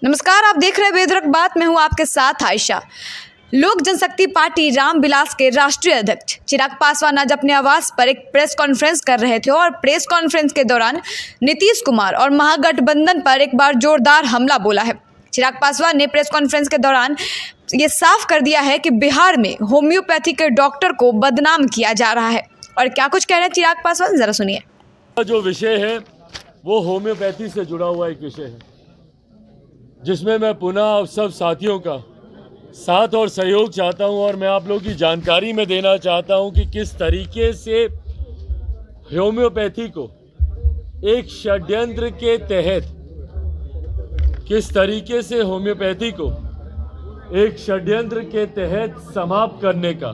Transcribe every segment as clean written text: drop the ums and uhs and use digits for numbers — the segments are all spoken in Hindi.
नमस्कार, आप देख रहे हैं बेधड़क बात। मैं हूं आपके साथ आयशा। लोक जनशक्ति पार्टी रामविलास के राष्ट्रीय अध्यक्ष चिराग पासवान आज अपने आवास पर एक प्रेस कॉन्फ्रेंस कर रहे थे और प्रेस कॉन्फ्रेंस के दौरान नीतीश कुमार और महागठबंधन पर एक बार जोरदार हमला बोला है। चिराग पासवान ने प्रेस कॉन्फ्रेंस के दौरान ये साफ कर दिया है कि बिहार में होम्योपैथी के डॉक्टर को बदनाम किया जा रहा है। और क्या कुछ कह रहे हैं चिराग पासवान, जरा सुनिए। जो विषय है वो होम्योपैथी से जुड़ा हुआ एक विषय है, जिसमें मैं पुनः आप सब साथियों का साथ और सहयोग चाहता हूं और मैं आप लोगों की जानकारी में देना चाहता हूं कि किस तरीके से होम्योपैथी को एक षड्यंत्र के तहत समाप्त करने का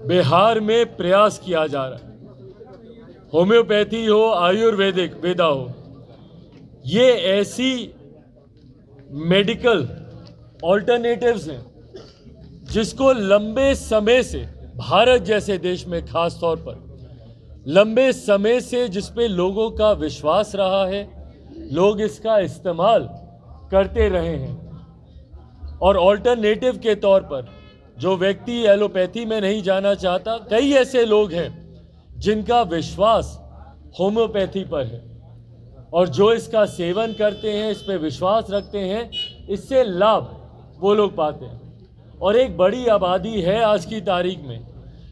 बिहार में प्रयास किया जा रहा है। होम्योपैथी हो, आयुर्वेदिक वेदा हो, ये ऐसी मेडिकल ऑल्टरनेटिव्स हैं जिसको लंबे समय से भारत जैसे देश में खास तौर पर लंबे समय से जिस पे लोगों का विश्वास रहा है, लोग इसका इस्तेमाल करते रहे हैं। और ऑल्टरनेटिव के तौर पर जो व्यक्ति एलोपैथी में नहीं जाना चाहता, कई ऐसे लोग हैं जिनका विश्वास होम्योपैथी पर है और जो इसका सेवन करते हैं, इस पे विश्वास रखते हैं, इससे लाभ वो लोग पाते हैं। और एक बड़ी आबादी है आज की तारीख में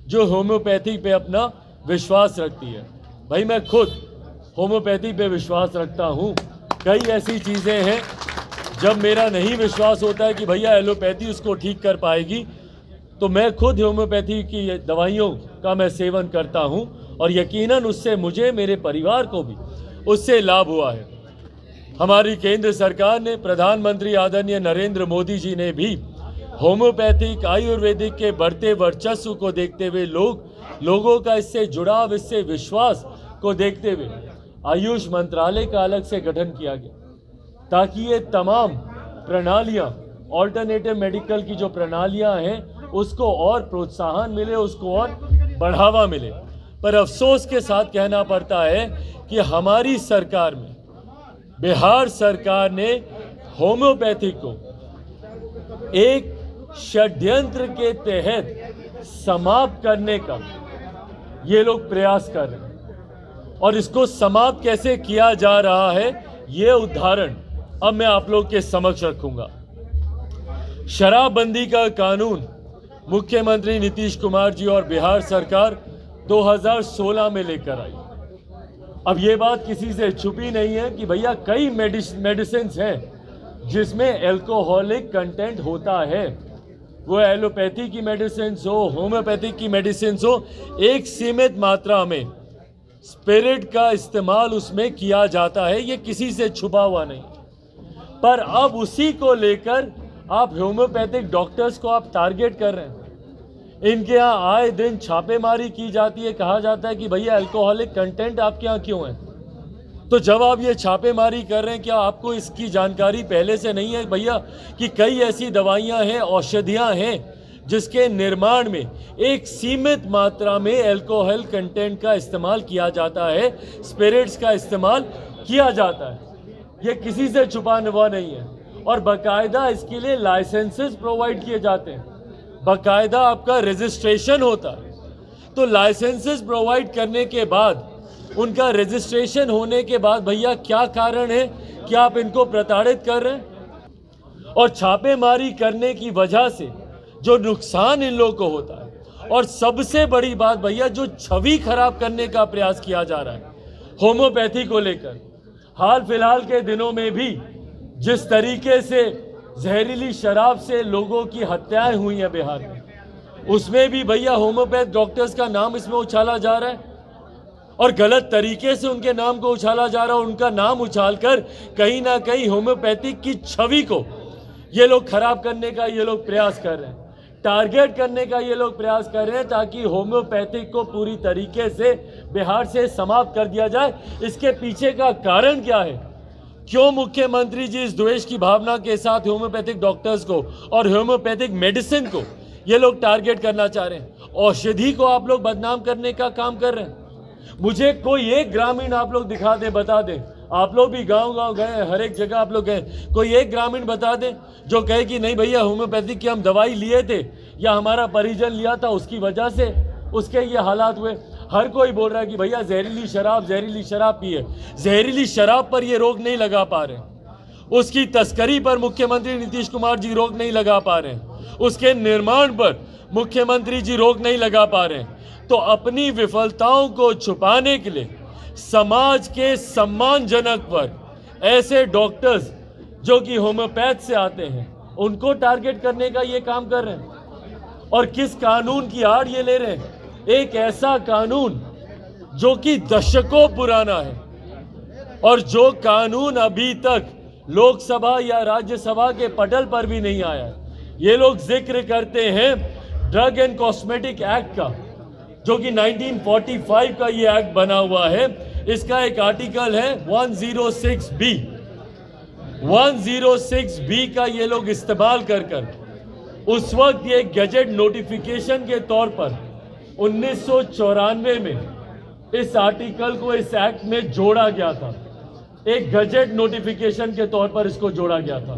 जो होम्योपैथी पे अपना विश्वास रखती है। भाई मैं खुद होम्योपैथी पे विश्वास रखता हूँ। कई ऐसी चीज़ें हैं जब मेरा नहीं विश्वास होता है कि भैया एलोपैथी उसको ठीक कर पाएगी, तो मैं खुद होम्योपैथी की दवाइयों का मैं सेवन करता हूँ और यकीनन उससे मुझे, मेरे परिवार को भी उससे लाभ हुआ है। हमारी केंद्र सरकार ने, प्रधानमंत्री आदरणीय नरेंद्र मोदी जी ने भी होम्योपैथिक आयुर्वेदिक के बढ़ते वर्चस्व को देखते हुए लोगों का इससे जुड़ाव, इससे विश्वास को देखते हुए आयुष मंत्रालय का अलग से गठन किया गया, ताकि ये तमाम प्रणालियाँ, ऑल्टरनेटिव मेडिकल की जो प्रणालियाँ हैं, उसको और प्रोत्साहन मिले, उसको और बढ़ावा मिले। पर अफसोस के साथ कहना पड़ता है कि हमारी सरकार में, बिहार सरकार ने होम्योपैथी को एक षड्यंत्र के तहत समाप्त करने का ये लोग प्रयास कर रहे हैं। और इसको समाप्त कैसे किया जा रहा है, ये उदाहरण अब मैं आप लोग के समक्ष रखूंगा। शराबबंदी का कानून मुख्यमंत्री नीतीश कुमार जी और बिहार सरकार 2016 में लेकर आई। अब ये बात किसी से छुपी नहीं है कि भैया कई मेडिसिन हैं जिसमें एल्कोहलिक कंटेंट होता है। वो एलोपैथी की मेडिसिन हो, होम्योपैथिक की मेडिसिन हो, एक सीमित मात्रा में स्पिरिट का इस्तेमाल उसमें किया जाता है, ये किसी से छुपा हुआ नहीं। पर अब उसी को लेकर आप होम्योपैथिक डॉक्टर्स को आप टारगेट कर रहे हैं। इनके यहाँ आए दिन छापेमारी की जाती है, कहा जाता है कि भैया अल्कोहलिक कंटेंट आपके यहाँ क्यों है। तो जब आप ये छापेमारी कर रहे हैं, क्या आपको इसकी जानकारी पहले से नहीं है भैया कि कई ऐसी दवाइयाँ हैं, औषधियाँ हैं जिसके निर्माण में एक सीमित मात्रा में अल्कोहल कंटेंट का इस्तेमाल किया जाता है, स्पिरिट्स का इस्तेमाल किया जाता है। ये किसी से छुपाने हुआ नहीं है। और बाकायदा इसके लिए लाइसेंसेस प्रोवाइड किए जाते हैं, बाकायदा आपका रजिस्ट्रेशन होता है। तो लाइसेंसेस प्रोवाइड करने के बाद, उनका रजिस्ट्रेशन होने के बाद भैया क्या कारण है कि आप इनको प्रताड़ित कर रहे हैं। और छापेमारी करने की वजह से जो नुकसान इन लोगों को होता है, और सबसे बड़ी बात भैया जो छवि खराब करने का प्रयास किया जा रहा है होम्योपैथी को लेकर। हाल फिलहाल के दिनों में भी जिस तरीके से जहरीली शराब से लोगों की हत्याएं हुई हैं बिहार में, उसमें भी भैया होम्योपैथ डॉक्टर्स का नाम इसमें उछाला जा रहा है और गलत तरीके से उनके नाम को उछाला जा रहा है। उनका नाम उछालकर कहीं ना कहीं होम्योपैथिक की छवि को ये लोग खराब करने का ये लोग प्रयास कर रहे हैं, टारगेट करने का ये लोग प्रयास कर रहे हैं, ताकि होम्योपैथिक को पूरी तरीके से बिहार से समाप्त कर दिया जाए। इसके पीछे का कारण क्या है? क्यों मुख्यमंत्री जी इस द्वेष की भावना के साथ होम्योपैथिक डॉक्टर्स को और होम्योपैथिक मेडिसिन को ये लोग टारगेट करना चाह रहे हैं? औषधि को आप लोग बदनाम करने का काम कर रहे हैं। मुझे कोई एक ग्रामीण आप लोग दिखा दे, बता दे आप लोग भी गांव-गांव गए, हर एक जगह आप लोग गए, कोई एक ग्रामीण बता दें जो कहे कि नहीं भैया होम्योपैथिक की हम दवाई लिए थे या हमारा परिजन लिया था उसकी वजह से उसके ये हालात हुए। हर कोई बोल रहा है कि भैया जहरीली शराब पिए। जहरीली शराब पर ये रोक नहीं लगा पा रहे, उसकी तस्करी पर मुख्यमंत्री नीतीश कुमार जी रोक नहीं लगा पा रहे, उसके निर्माण पर मुख्यमंत्री जी रोक नहीं लगा पा रहे। तो अपनी विफलताओं को छुपाने के लिए समाज के सम्मानजनक वर्ग ऐसे डॉक्टर्स जो कि होम्योपैथ से आते हैं उनको टारगेट करने का ये काम कर रहे हैं। और किस कानून की आड़ ये ले रहे हैं? एक ऐसा कानून जो कि दशकों पुराना है और जो कानून अभी तक लोकसभा या राज्यसभा के पटल पर भी नहीं आया। ये लोग जिक्र करते हैं ड्रग एंड कॉस्मेटिक एक्ट का, जो कि 1945 का ये एक्ट बना हुआ है। इसका एक आर्टिकल है 106B। 106B का ये लोग इस्तेमाल कर उस वक्त ये गैजेट नोटिफिकेशन के तौर पर 1994 में इस आर्टिकल को इस एक्ट में जोड़ा गया था। एक गैजेट नोटिफिकेशन के तौर पर इसको जोड़ा गया था।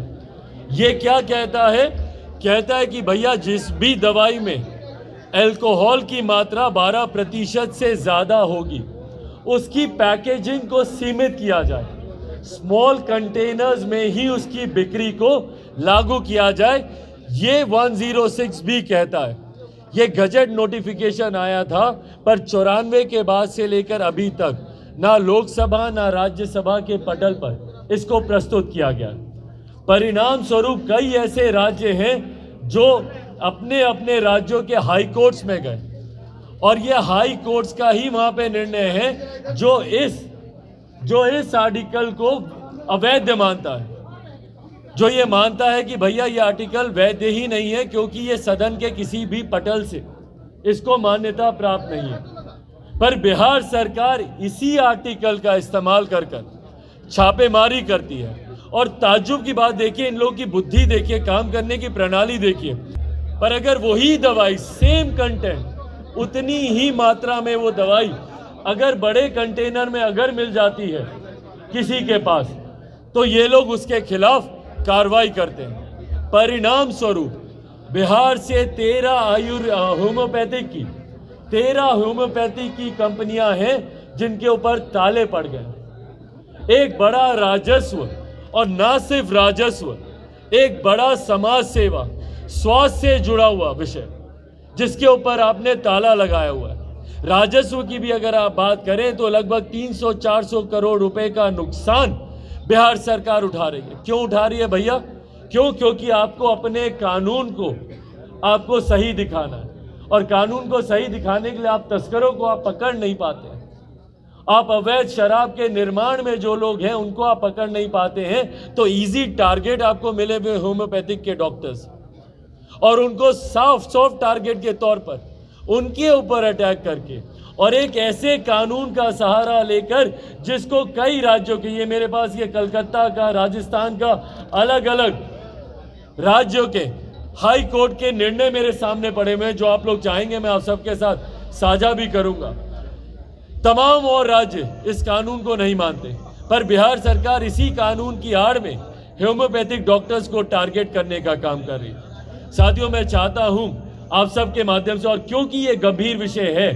ये क्या कहता है? कहता है कि भैया जिस भी दवाई में अल्कोहल की मात्रा 12% से ज़्यादा होगी उसकी पैकेजिंग को सीमित किया जाए, स्मॉल कंटेनर्स में ही उसकी बिक्री को लागू किया जाए। ये 106B कहता है। ये गजट नोटिफिकेशन आया था, पर 94 के बाद से लेकर अभी तक ना लोकसभा ना राज्यसभा के पटल पर इसको प्रस्तुत किया गया। परिणाम स्वरूप कई ऐसे राज्य हैं जो अपने अपने राज्यों के हाई कोर्ट्स में गए और ये हाई कोर्ट्स का ही वहाँ पे निर्णय है जो इस आर्टिकल को अवैध मानता है, जो ये मानता है कि भैया ये आर्टिकल वैध ही नहीं है क्योंकि ये सदन के किसी भी पटल से इसको मान्यता प्राप्त नहीं है। पर बिहार सरकार इसी आर्टिकल का इस्तेमाल कर छापेमारी करती है। और ताज्जुब की बात देखिए, इन लोगों की बुद्धि देखिए, काम करने की प्रणाली देखिए। पर अगर वही दवाई सेम कंटेंट, उतनी ही मात्रा में वो दवाई अगर बड़े कंटेनर में अगर मिल जाती है किसी के पास, तो ये लोग उसके खिलाफ कार्रवाई करते हैं। परिणाम स्वरूप बिहार से 13 होम्योपैथी की कंपनियां हैं जिनके ऊपर ताले पड़ गए। एक बड़ा राजस्व, और ना सिर्फ राजस्व, एक बड़ा समाज सेवा, स्वास्थ्य से जुड़ा हुआ विषय जिसके ऊपर आपने ताला लगाया हुआ है। राजस्व की भी अगर आप बात करें तो लगभग 300-400 करोड़ रुपए का नुकसान बिहार सरकार उठा रही है। क्यों उठा रही है भैया? क्योंकि आपको अपने कानून को आपको सही दिखाना है, और कानून को सही दिखाने के लिए आप तस्करों को आप पकड़ नहीं पाते हैं। आप अवैध शराब के निर्माण में जो लोग हैं उनको आप पकड़ नहीं पाते हैं, तो इजी टारगेट आपको मिले हुए होम्योपैथिक के डॉक्टर्स, और उनको सॉफ्ट टारगेट के तौर पर उनके ऊपर अटैक करके और एक ऐसे कानून का सहारा लेकर जिसको कई राज्यों के, ये मेरे पास ये कलकत्ता का, राजस्थान का, अलग अलग राज्यों के हाई कोर्ट के निर्णय मेरे सामने पड़े हुए हैं, जो आप लोग चाहेंगे मैं आप सबके साथ साझा भी करूंगा। तमाम और राज्य इस कानून को नहीं मानते, पर बिहार सरकार इसी कानून की आड़ में होम्योपैथिक डॉक्टर्स को टारगेट करने का काम कर रही है। साथियों, मैं चाहता हूं आप सबके माध्यम से, और क्योंकि ये गंभीर विषय है,